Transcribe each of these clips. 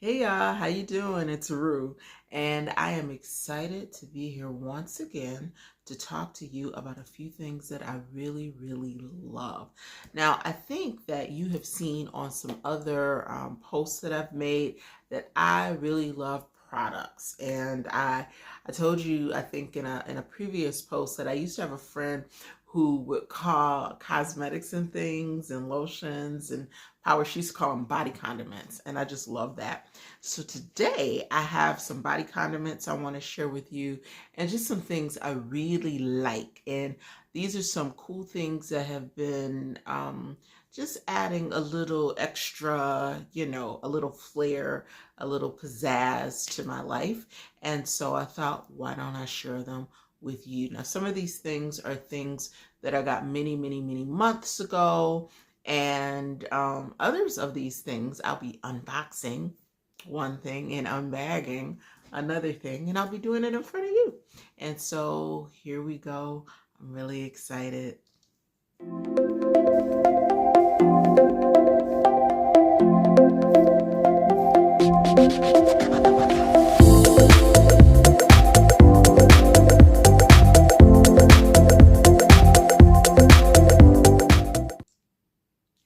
Hey y'all, how you doing? It's Rue, and I am excited to be here once again to talk to you about a few things that I really love. Now, I think that you have seen on some other posts that I've made that I really love products, and I told you I think in a previous post that I used to have a friend who would call cosmetics and things and lotions and power, she used to call them body condiments, and I just love that. So today I have some body condiments I want to share with you and just some things I really like. And these are some cool things that have been just adding a little extra, a little flair, a little pizzazz to my life. And so I thought, why don't I share them with you? Now, some of these things are things that I got many months ago. And others of these things I'll be unboxing one thing and unbagging another thing, and I'll be doing it in front of you. And so here we go. I'm really excited.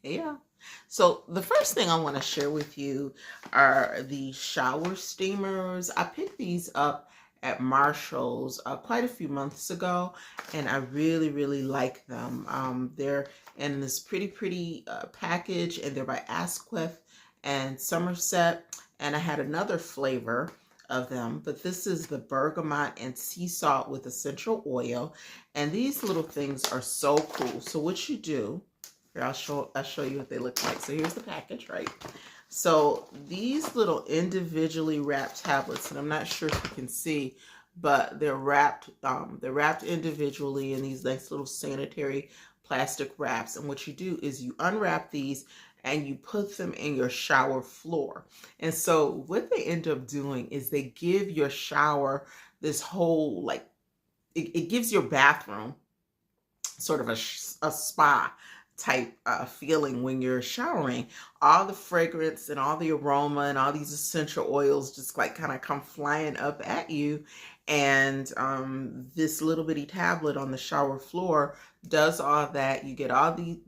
Yeah. So the first thing I want to share with you are the shower steamers. I picked these up at Marshall's quite a few months ago, and I really like them. They're in this pretty package, and they're by Asquith and Somerset, and I had another flavor of them, but this is the bergamot and sea salt with essential oil, and these little things are so cool. So what you do, here, I'll show you what they look like. So here's the package, right? So these little individually wrapped tablets, and I'm not sure if you can see, but they're wrapped individually in these nice little sanitary plastic wraps. And what you do is you unwrap these and you put them in your shower floor. And so what they end up doing is they give your shower this whole, like, it gives your bathroom sort of a spa type feeling when you're showering. All the fragrance and all the aroma and all these essential oils just like kind of come flying up at you. And this little bitty tablet on the shower floor does all that. You get all the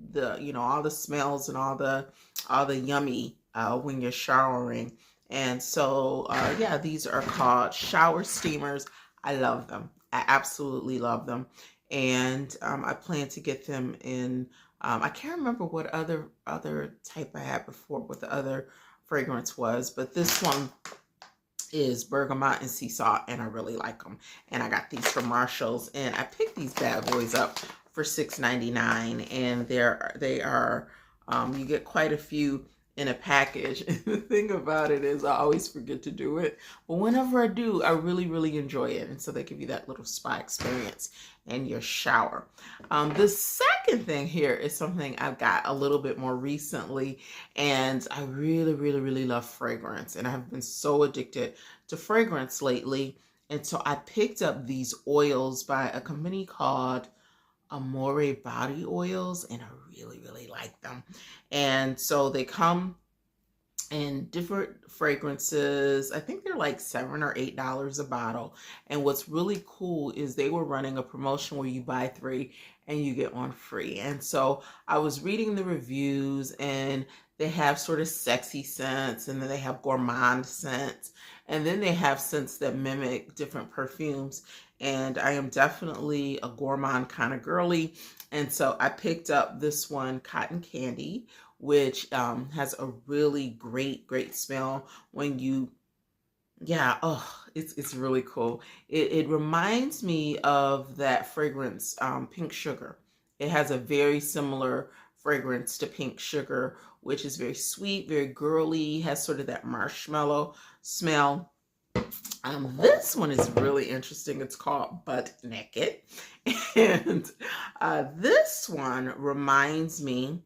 all the smells and all the yummy when you're showering. And so yeah, these are called shower steamers. I love them. I absolutely love them. And I plan to get them in, I can't remember what other type I had before, what the other fragrance was, but this one is bergamot and sea salt, and I really like them. And I got these from Marshall's, and I picked these bad boys up for $6.99, and they are you get quite a few in a package. And the thing about it is I always forget to do it, but whenever I do, I really enjoy it. And so they give you that little spa experience in your shower. The second thing here is something I've got a little bit more recently, and I really love fragrance, and I've been so addicted to fragrance lately. And so I picked up these oils by a company called Moor body oils, and I really like them. And so they come in different fragrances. I think they're like $7 or $8 a bottle. And what's really cool is they were running a promotion where you buy 3 and you get 1 free. And so I was reading the reviews, and they have sort of sexy scents, and then they have gourmand scents, and then they have scents that mimic different perfumes. And I am definitely a gourmand kind of girly. And so I picked up this one, Cotton Candy, which has a really great smell when you, yeah, oh, it's really cool. It reminds me of that fragrance, Pink Sugar. It has a very similar fragrance to Pink Sugar, which is very sweet, very girly, has sort of that marshmallow smell. This one is really interesting. It's called Butt Naked. And this one reminds me,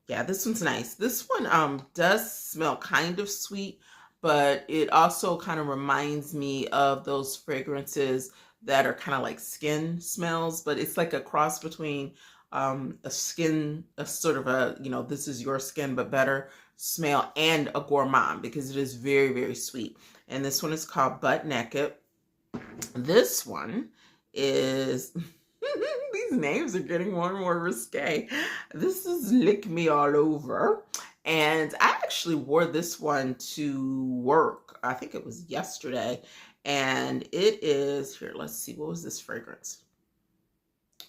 yeah, this one's nice. This one does smell kind of sweet, but it also kind of reminds me of those fragrances that are kind of like skin smells, but it's like a cross between a sort of a, this is your skin but better smell and a gourmand because it is very, very sweet. And this one is called Butt Naked. This one is, these names are getting more and more risque. This is Lick Me All Over. And I actually wore this one to work. I think it was yesterday. And it is, here, let's see, what was this fragrance?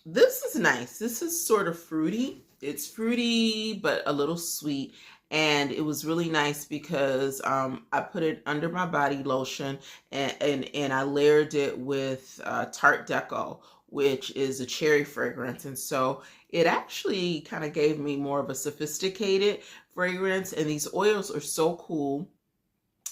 This is nice. This is sort of fruity. It's fruity, but a little sweet. And it was really nice because I put it under my body lotion and I layered it with Tarte Deco, which is a cherry fragrance. And so it actually kind of gave me more of a sophisticated fragrance. And these oils are so cool.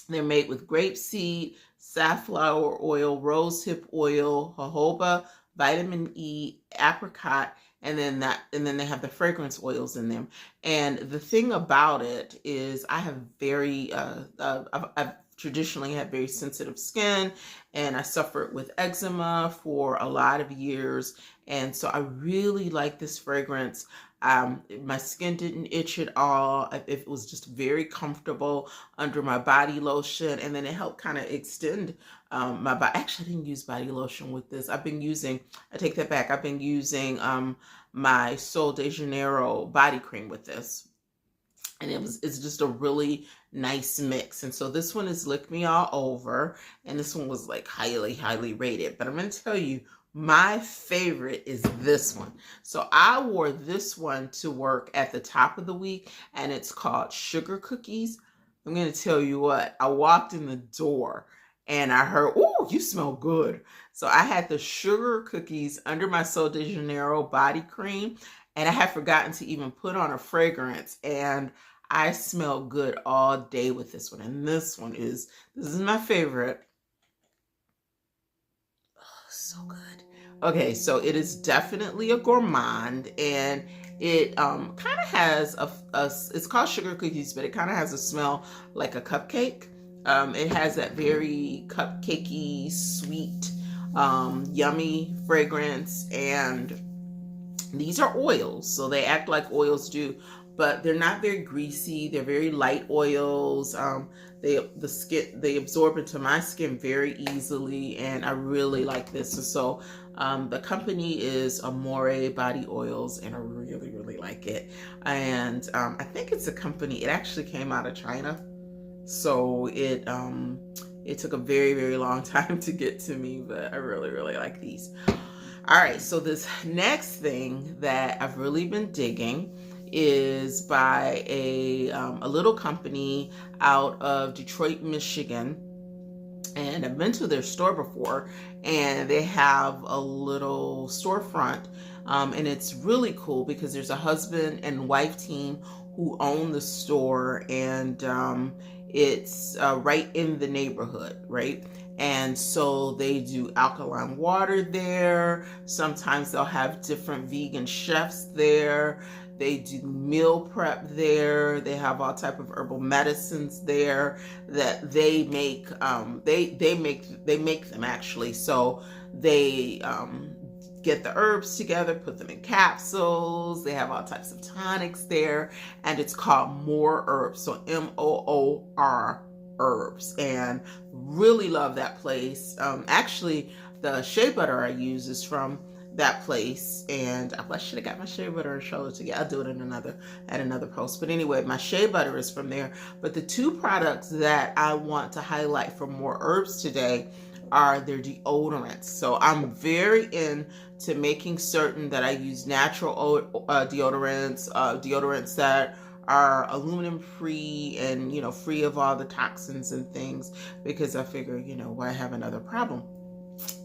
They're made with grapeseed, safflower oil, rosehip oil, jojoba, vitamin E, apricot, and then they have the fragrance oils in them. And the thing about it is I have I've traditionally had very sensitive skin, and I suffered with eczema for a lot of years. And so I really like this fragrance. My skin didn't itch at all. It was just very comfortable under my body lotion, and then it helped kind of extend my body. Actually, I didn't use body lotion with this. I take that back. I've been using my Sol de Janeiro body cream with this. And it's just a really nice mix. And so this one is Lick Me All Over. And this one was like highly, highly rated. But I'm going to tell you, my favorite is this one. So I wore this one to work at the top of the week. And it's called Sugar Cookies. I'm going to tell you what. I walked in the door and I heard, "Oh, you smell good." So I had the Sugar Cookies under my Sol de Janeiro body cream. And I had forgotten to even put on a fragrance. And I smell good all day with this one. And this is my favorite. Oh, so good. Okay, so it is definitely a gourmand. And it kind of has it's called Sugar Cookies, but it kind of has a smell like a cupcake. It has that very cupcakey, sweet, yummy fragrance. And these are oils, so they act like oils do, but they're not very greasy. They're very light oils. They absorb into my skin very easily, and I really like this. And so the company is Moor Body Oils, and I really, really like it. And I think it's a company. It actually came out of China, so it took a very, very long time to get to me, but I really, really like these. All right, so this next thing that I've really been digging is by a little company out of Detroit, Michigan. And I've been to their store before, and they have a little storefront. And it's really cool because there's a husband and wife team who own the store, and it's right in the neighborhood, right? And so they do alkaline water there. Sometimes they'll have different vegan chefs there. They do meal prep there. They have all type of herbal medicines there that they make. They make them actually. So they get the herbs together, put them in capsules. They have all types of tonics there, and it's called Moor Herbs. So Moor Herbs, and really love that place. Actually, the shea butter I use is from that place, and I should have got my shea butter and showed it to you. I'll do it in another post. But anyway, my shea butter is from there. But the two products that I want to highlight for Moor Herbs today are their deodorants. So I'm very into making certain that I use natural deodorants that are aluminum free and free of all the toxins and things, because I figure why have another problem.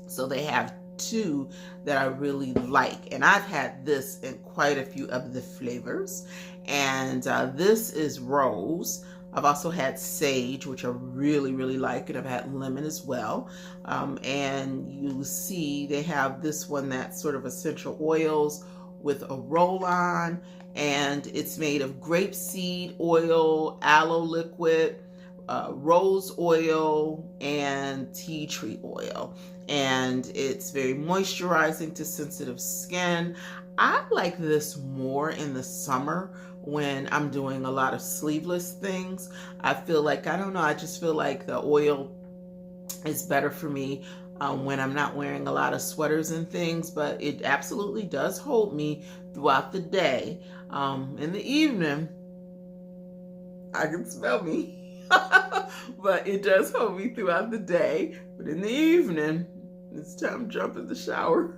So they have two that I really like, and I've had this in quite a few of the flavors. And this is rose. I've also had sage, which I really, really like, and I've had lemon as well. And you see they have this one that's sort of essential oils with a roll-on, and it's made of grapeseed oil, aloe liquid, rose oil, and tea tree oil. And it's very moisturizing to sensitive skin. I like this more in the summer when I'm doing a lot of sleeveless things. I feel like, I don't know, I just feel like the oil is better for me when I'm not wearing a lot of sweaters and things, but it absolutely does hold me throughout the day. In the evening, I can smell me, but it does hold me throughout the day. But in the evening, it's time to jump in the shower.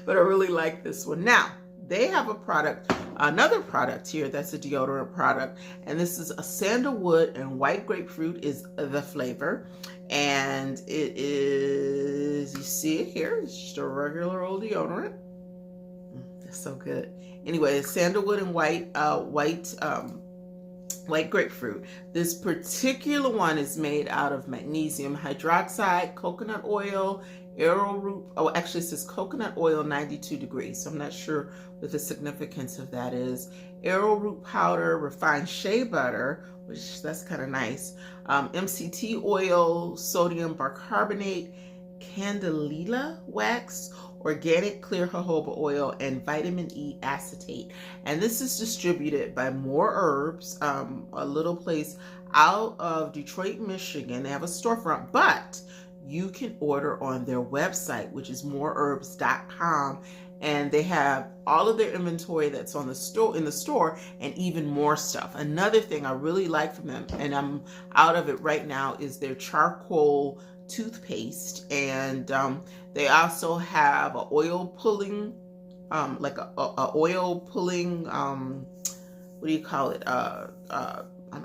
But I really like this one. Now, they have a product, another product here that's a deodorant product, and this is a sandalwood and white grapefruit is the flavor. And it is, you see it here, it's just a regular old deodorant. That's so good. Anyway, it's sandalwood and white grapefruit. This particular one is made out of magnesium hydroxide, coconut oil, arrowroot. Oh, actually, it says coconut oil 92 degrees. So I'm not sure what the significance of that is. Arrowroot powder, refined shea butter, which that's kind of nice. MCT oil, sodium bicarbonate, candelilla wax, organic clear jojoba oil, and vitamin E acetate. And this is distributed by Moor Herbs, a little place out of Detroit, Michigan. They have a storefront, but you can order on their website, which is moorherbs.com. And they have all of their inventory that's on the store, in the store, and even more stuff. Another thing I really like from them, and I'm out of it right now, is their charcoal toothpaste. And they also have a oil pulling, like a oil pulling, what do you call it?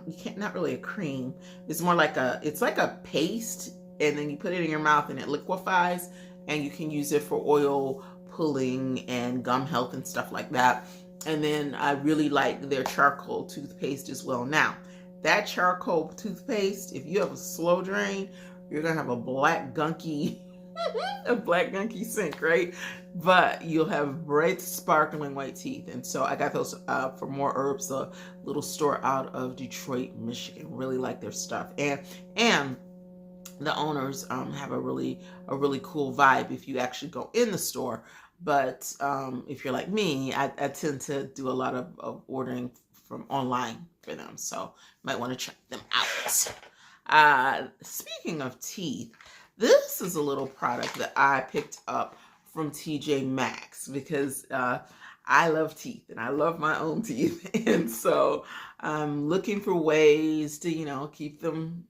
You can't, not really a cream. It's more like it's like a paste, and then you put it in your mouth and it liquefies, and you can use it for oil pulling and gum health and stuff like that. And then I really like their charcoal toothpaste as well. Now, that charcoal toothpaste, if you have a slow drain, you're gonna have a black gunky sink, right? But you'll have bright sparkling white teeth. And so I got those for Moor Herbs, a little store out of Detroit, Michigan. Really like their stuff. And the owners have a really cool vibe if you actually go in the store. But if you're like me, I tend to do a lot of ordering from online for them. So you might want to check them out. Speaking of teeth, this is a little product that I picked up from TJ Maxx because I love teeth and I love my own teeth. And so I'm looking for ways to, you know, keep them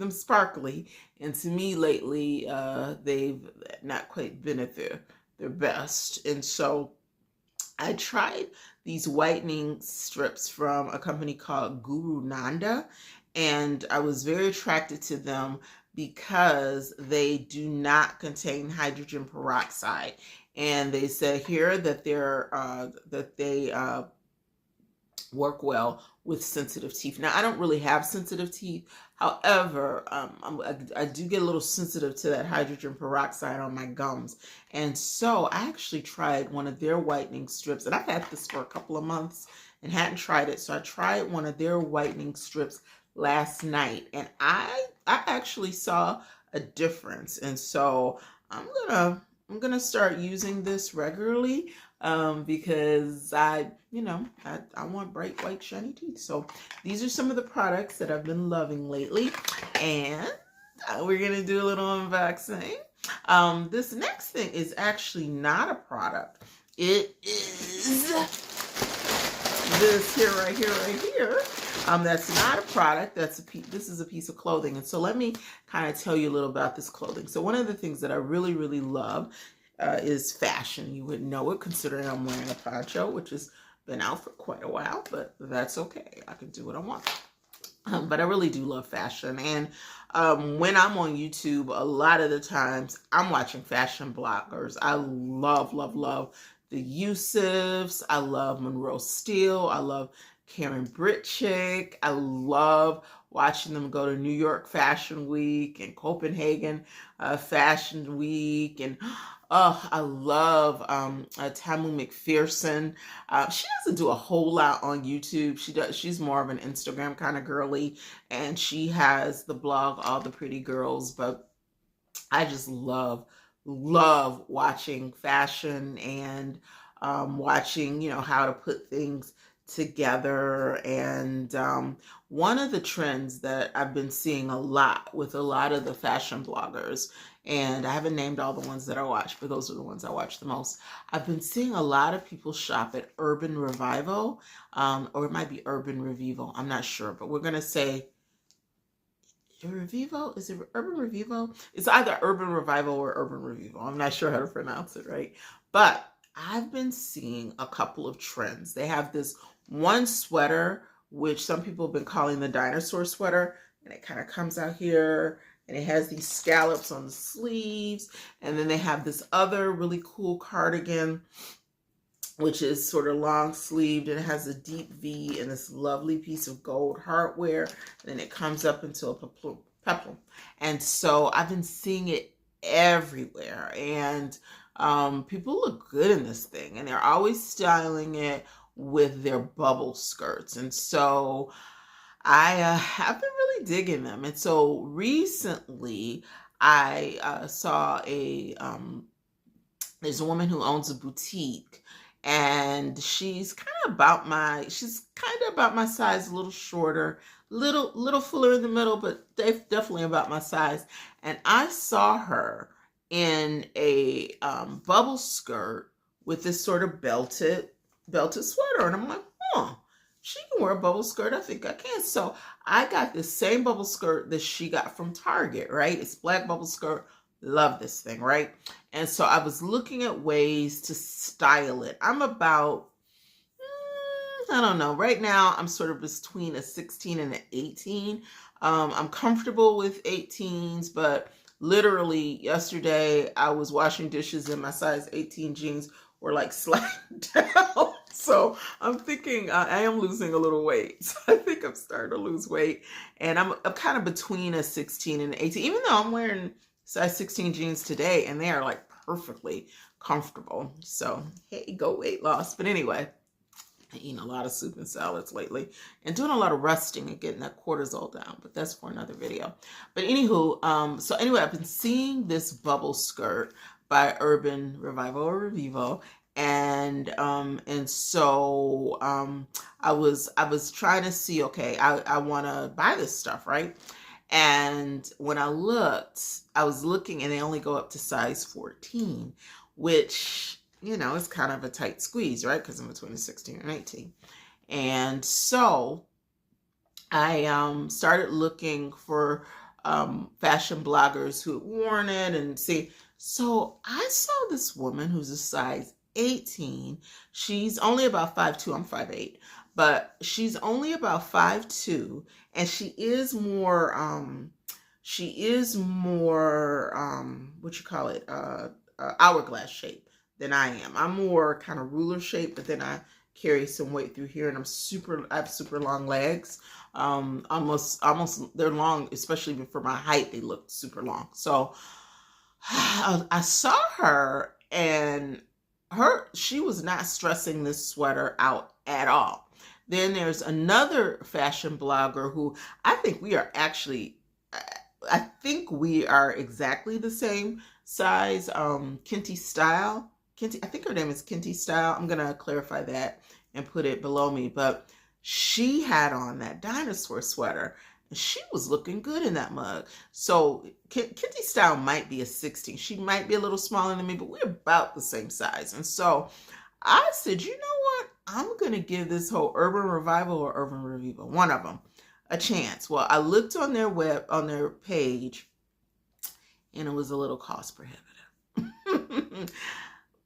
sparkly. And to me lately, they've not quite been at their best. And so I tried these whitening strips from a company called Guru Nanda, and I was very attracted to them because they do not contain hydrogen peroxide. And they said here that they work well with sensitive teeth. Now, I don't really have sensitive teeth. However, I do get a little sensitive to that hydrogen peroxide on my gums. And so I actually tried one of their whitening strips, and I've had this for a couple of months and hadn't tried it. So I tried one of their whitening strips last night, and I actually saw a difference. And so I'm gonna start using this regularly because I want bright white shiny teeth. So these are some of the products that I've been loving lately, and we're gonna do a little unboxing. This next thing is actually not a product. It is this here, right here. That's not a product. This is a piece of clothing. And so let me kind of tell you a little about this clothing. So one of the things that I really love is fashion. You wouldn't know it considering I'm wearing a poncho, which has been out for quite a while, but that's okay. I can do what I want. But I really do love fashion. And when I'm on YouTube, a lot of the times I'm watching fashion bloggers. I love the Yusufs. I love Monroe Steele. I love Karen Britchick. I love watching them go to New York Fashion Week and Copenhagen Fashion Week. And I love Tamu McPherson. She doesn't do a whole lot on YouTube. She's more of an Instagram kind of girly, and she has the blog All the Pretty Girls. But I just love watching fashion and watching, how to put things together. And one of the trends that I've been seeing a lot with a lot of the fashion bloggers, and I haven't named all the ones that I watch, but those are the ones I watch the most. I've been seeing a lot of people shop at Urban Revivo, or it might be Urban Revivo. I'm not sure, but we're going to say Revivo. Is it Urban Revivo? It's either Urban Revival or Urban Revivo. I'm not sure how to pronounce it right. But I've been seeing a couple of trends. They have this one sweater, which some people have been calling the dinosaur sweater, and it kind of comes out here, and it has these scallops on the sleeves. And then they have this other really cool cardigan, which is sort of long sleeved, and it has a deep V and this lovely piece of gold hardware. And then it comes up into a peplum. And so I've been seeing it everywhere, and people look good in this thing, and they're always styling it with their bubble skirts. And so I've been really digging them. And so recently I saw there's a woman who owns a boutique, and she's kind of about my size, a little shorter, little fuller in the middle, but definitely about my size. And I saw her in a bubble skirt with this sort of belted sweater, and I'm like, she can wear a bubble skirt. I think I can. So I got this same bubble skirt that she got from Target, right? It's black bubble skirt. Love this thing, right? And so I was looking at ways to style it. I'm about, I don't know. Right now, I'm sort of between a 16 and an 18. I'm comfortable with 18s, but literally yesterday I was washing dishes and my size 18 jeans were like sliding down. So I'm thinking I am losing a little weight. So I think I'm starting to lose weight, and I'm kind of between a 16 and an 18, even though I'm wearing size 16 jeans today, and they are like perfectly comfortable. So hey, go weight loss. But anyway, I'm eating a lot of soup and salads lately, and doing a lot of resting and getting that cortisol down, but that's for another video. But anywho, so anyway, I've been seeing this bubble skirt by Urban Revivo or Revivo, and so I was trying to see, okay, I want to buy this stuff, right? And when I was looking, and they only go up to size 14, which, you know, is kind of a tight squeeze, right? Because I'm between a 16 and 18. And so I started looking for fashion bloggers who had worn it and see. So I saw this woman who's a size 18. She's only about 5'2". I'm 5'8". But she's only about 5'2", and she is more what you call it, hourglass shape than I am. I'm more kind of ruler shape, but then I carry some weight through here, and I have super long legs. Almost they're long, especially for my height, they look super long. So I saw her, and she was not stressing this sweater out at all. Then there's another fashion blogger who I think we are exactly the same size. Kinty Style. I think her name is Kinty Style. I'm going to clarify that and put it below me. But she had on that dinosaur sweater, and she was looking good in that mug. So Kinty Style might be a 16. She might be a little smaller than me, but we're about the same size. And so I said, you know what? I'm going to give this whole Urban Revival or Urban Revivo, one of them, a chance. Well, I looked on their page, and it was a little cost prohibitive.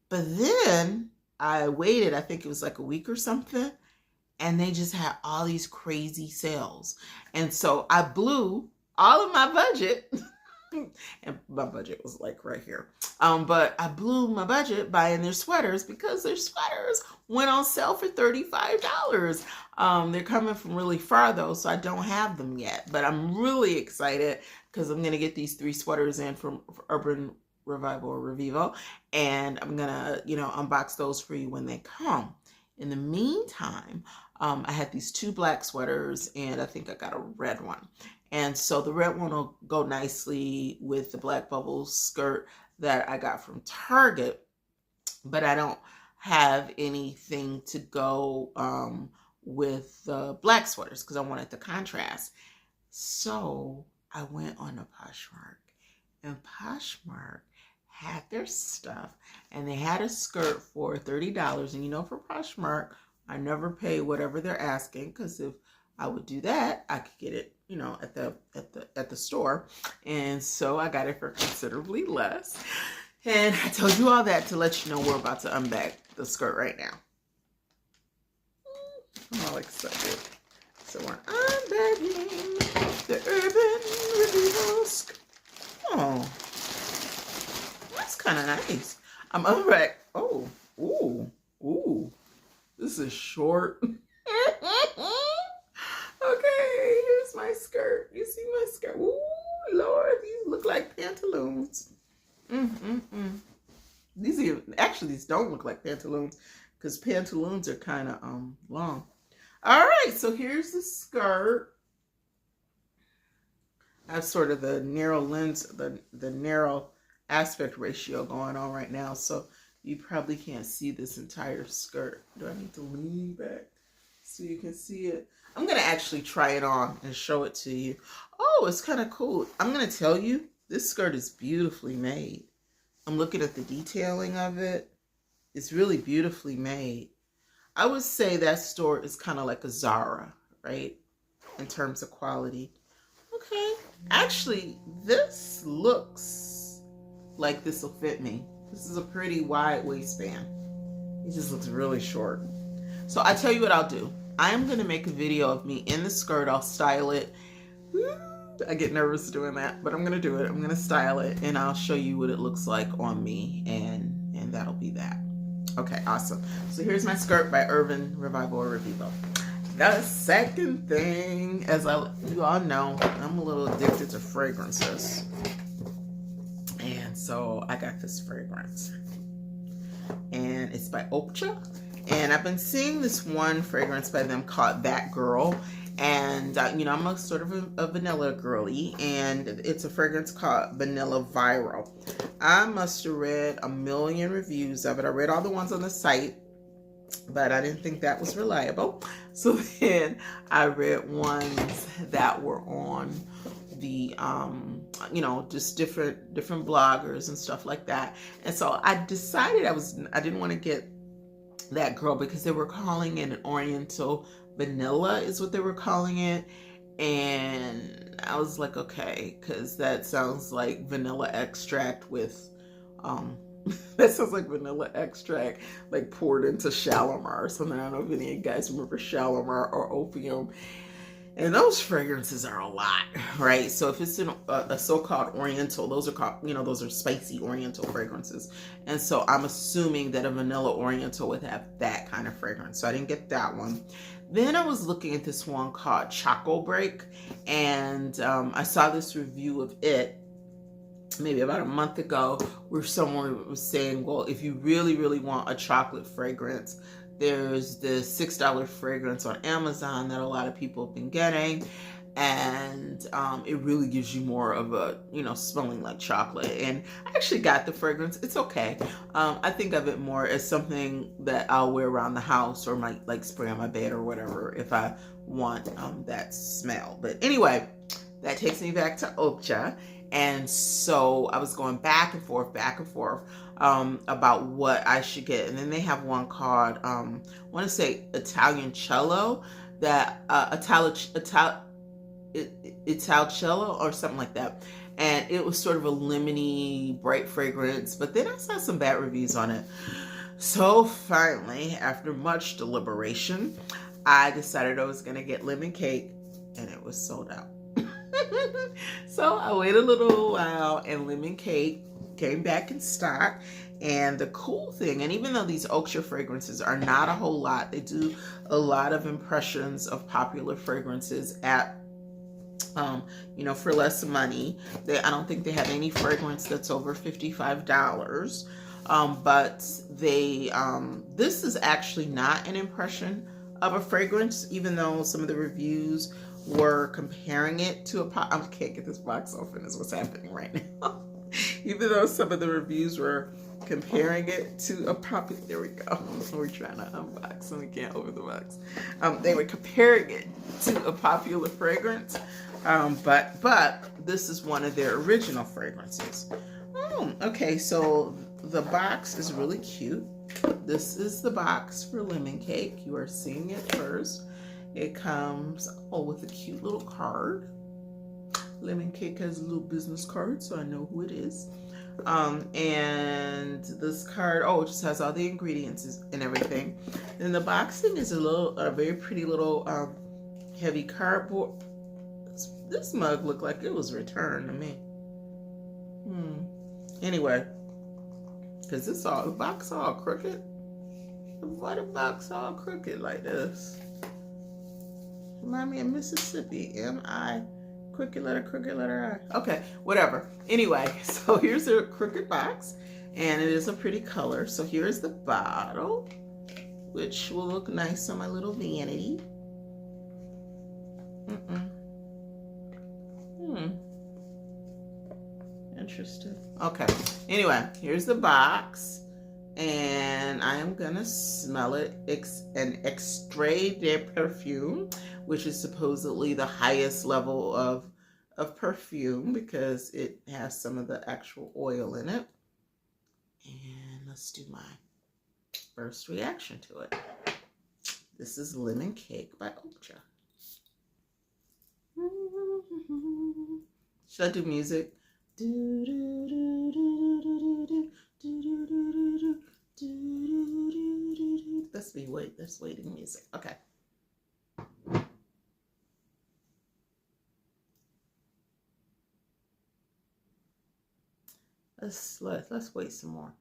But then I waited, I think it was like a week or something, and they just had all these crazy sales. And so I blew all of my budget. And my budget was like right here. But I blew my budget buying their sweaters, because their sweaters went on sale for $35. They're coming from really far though, so I don't have them yet. But I'm really excited because I'm going to get these 3 sweaters in from Urban Revival or Revivo, and I'm going to, unbox those for you when they come. In the meantime, I had these 2 black sweaters, and I think I got a red one. And so the red one will go nicely with the black bubble skirt that I got from Target, but I don't have anything to go with black sweaters because I wanted the contrast. So I went on a Poshmark, and Poshmark had their stuff, and they had a skirt for $30. And you know, for Poshmark, I never pay whatever they're asking, because if I would do that, I could get it, you know, at the store. And so I got it for considerably less. And I told you all that to let you know we're about to unbag the skirt right now. I'm all excited. So we're unbagging the Urban Revivo skirt. Oh, that's kind of nice. I'm unbagging. Oh, ooh. This is short. Okay, here's my skirt. You see my skirt? Ooh, Lord, these look like pantaloons. These don't look like pantaloons, because pantaloons are kind of long. All right, so here's the skirt. I have sort of the narrow lens, the narrow aspect ratio going on right now, so you probably can't see this entire skirt. Do I need to lean back so you can see it? I'm going to actually try it on and show it to you. Oh, it's kind of cool. I'm going to tell you, this skirt is beautifully made. I'm looking at the detailing of it. It's really beautifully made. I would say that store is kind of like a Zara, right? In terms of quality. Okay. Actually, this looks like this will fit me. This is a pretty wide waistband. It just looks really short. So I tell you what I'll do. I am going to make a video of me in the skirt. I'll style it. I get nervous doing that, but I'm going to do it. I'm going to style it, and I'll show you what it looks like on me, and that'll be that. Okay, awesome. So here's my skirt by Urban Revivo. The second thing, as you all know, I'm a little addicted to fragrances. And so I got this fragrance. And it's by Oakcha. And I've been seeing this one fragrance by them called That Girl. And, you know, I'm a sort of a vanilla girly. And it's a fragrance called Vanilla Viral. I must have read a million reviews of it. I read all the ones on the site, but I didn't think that was reliable. So then I read ones that were on the, you know, just different bloggers and stuff like that. And so I decided I didn't want to get That Girl, because they were calling it an Oriental vanilla is what they were calling it. And I was like, okay, because that sounds like vanilla extract with, that sounds like vanilla extract, like poured into Shalimar or something. I don't know if any of you guys remember Shalimar or Opium. And those fragrances are a lot, right? So if it's a so-called Oriental, those are called, you know, those are spicy Oriental fragrances. And so I'm assuming that a vanilla Oriental would have that kind of fragrance. So I didn't get that one. Then I was looking at this one called Choco Break, and I saw this review of it maybe about a month ago, where someone was saying, well, if you really, really want a chocolate fragrance, there's the $6 fragrance on Amazon that a lot of people have been getting. And it really gives you more of a, you know, smelling like chocolate. And I actually got the fragrance. It's okay. I think of it more as something that I'll wear around the house, or might like spray on my bed or whatever if I want that smell. But anyway, that takes me back to Oakcha. And so I was going back and forth about what I should get. And then they have one called, I want to say Italian Cello, that Italcello or something like that. And it was sort of a lemony, bright fragrance, but then I saw some bad reviews on it. So finally, after much deliberation, I decided I was going to get Lemon Cake, and it was sold out. So I waited a little while, and Lemon Cake came back in stock. And the cool thing, and even though these Oakcha fragrances are not a whole lot, they do a lot of impressions of popular fragrances at you know, for less money. I don't think they have any fragrance that's over $55. But this is actually not an impression of a fragrance, even though some of the reviews were comparing it to I can't get this box open is what's happening right now. Even though some of the reviews were comparing it to a popular, there we go. We're trying to unbox and we can't open the box. They were comparing it to a popular fragrance, but this is one of their original fragrances. Okay, so the box is really cute. This is the box for lemon cake. You are seeing it first. It comes with a cute little card. Lemon cake has a little business card, so I know who it is. And this card, it just has all the ingredients and everything. Then the boxing is a very pretty little heavy cardboard. This mug looked like it was returned to me. Anyway, because the box all crooked. Why the box all crooked like this? Remind me of Mississippi. M-I, crooked letter I. Okay, whatever. Anyway, so here's a crooked box, and it is a pretty color. So here's the bottle, which will look nice on my little vanity. Interesting. Okay. Anyway, here's the box, and I am gonna smell it. An extrait de perfume, which is supposedly the highest level of perfume because it has some of the actual oil in it. And let's do my first reaction to it. This is Lemon Cake by Oakcha. Should I do music? That's waiting music. Okay. Let's wait some more.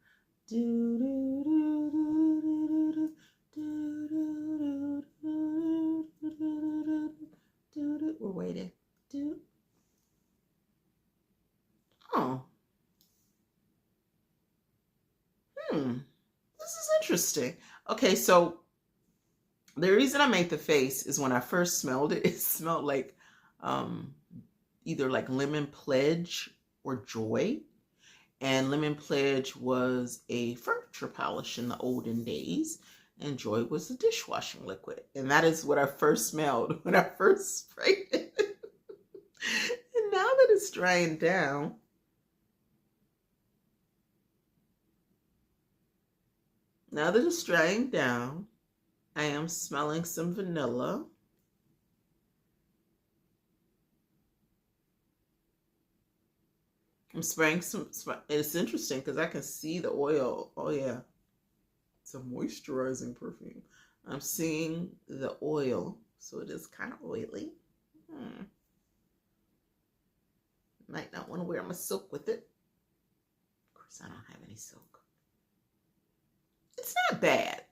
We're waiting. Oh. This is interesting. Okay, so the reason I made the face is when I first smelled it, it smelled like either like Lemon Pledge or Joy. And Lemon Pledge was a furniture polish in the olden days, and Joy was a dishwashing liquid. And that is what I first smelled when I first sprayed it. And now that it's drying down, I am smelling some vanilla. I'm spraying some, it's interesting because I can see the oil. Oh yeah, it's a moisturizing perfume. I'm seeing the oil, so it is kind of oily. Might not want to wear my silk with it. Of course, I don't have any silk. It's not bad.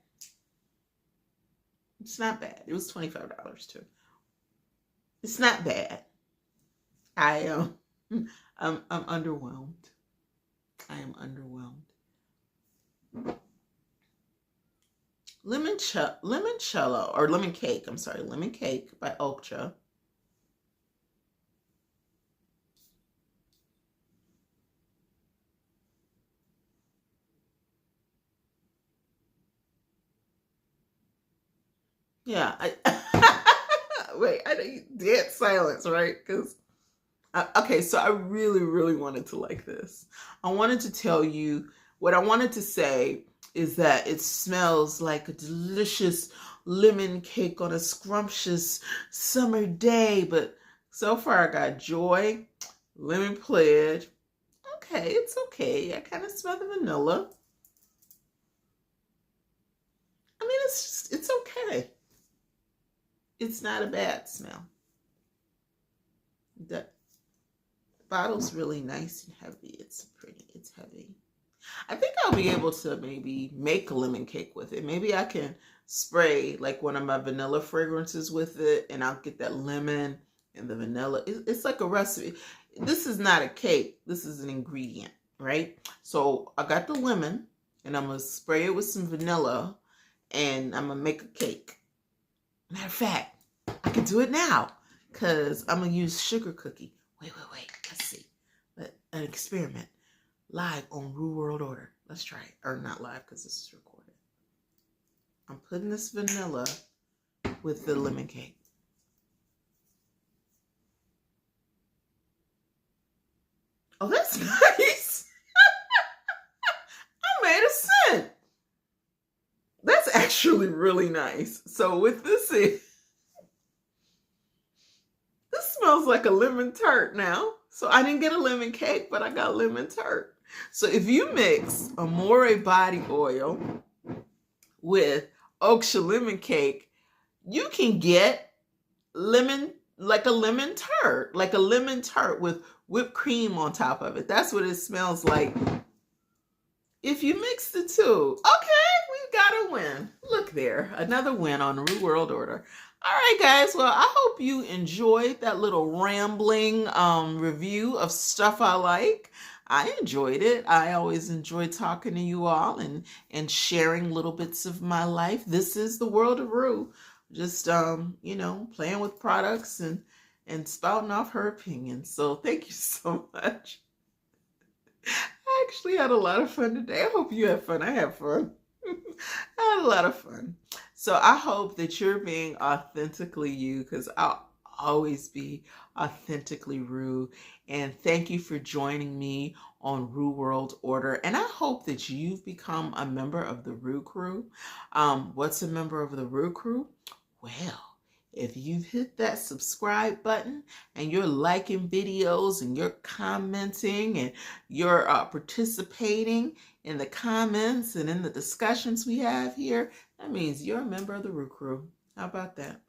It's not bad. It was $25 too. It's not bad. I'm underwhelmed. I am underwhelmed. Lemon Cake by Oakcha. Yeah, wait, I need dead silence, right? Because okay, so I really, really wanted to like this. I wanted to tell you what I wanted to say is that it smells like a delicious lemon cake on a scrumptious summer day. But so far I got Joy, Lemon Pledge. Okay, it's okay. I kind of smell the vanilla. I mean, it's okay. It's not a bad smell. The bottle's really nice and heavy. It's heavy. I think I'll be able to maybe make a lemon cake with it. Maybe I can spray like one of my vanilla fragrances with it, and I'll get that lemon and the vanilla. It's like a recipe. This is not a cake. This is an ingredient, right? So I got the lemon, and I'm going to spray it with some vanilla, and I'm going to make a cake. Matter of fact, I can do it now because I'm going to use sugar cookie. Wait. Let's see. An experiment. live on Rue World Order. Let's try it. Or not live because this is recorded. I'm putting this vanilla with the lemon cake. Oh, that's nice. I made a scent. That's actually really nice. So with this, this smells like a lemon tart now. So I didn't get a lemon cake, but I got lemon tart. So if you mix a Moor body oil with Oakcha lemon cake, you can get lemon, like a lemon tart with whipped cream on top of it. That's what it smells like if you mix the two. Okay, we've got a win. Look there, another win on Rue World Order. All right, guys. Well, I hope you enjoyed that little rambling review of stuff I like. I enjoyed it. I always enjoy talking to you all and sharing little bits of my life. This is the world of Rue. Just, you know, playing with products and spouting off her opinions. So thank you so much. I actually had a lot of fun today. I hope you had fun. I had fun. I had a lot of fun. So I hope that you're being authentically you, because I'll always be authentically Rue. And thank you for joining me on Rue World Order. And I hope that you've become a member of the Rue Crew. What's a member of the Rue Crew? Well, if you've hit that subscribe button and you're liking videos and you're commenting and you're participating in the comments and in the discussions we have here, that means you're a member of the Rue Crew. How about that?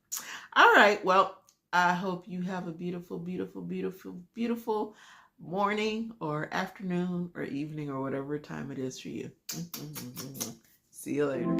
All right. Well, I hope you have a beautiful, beautiful, beautiful, beautiful morning or afternoon or evening or whatever time it is for you. See you later.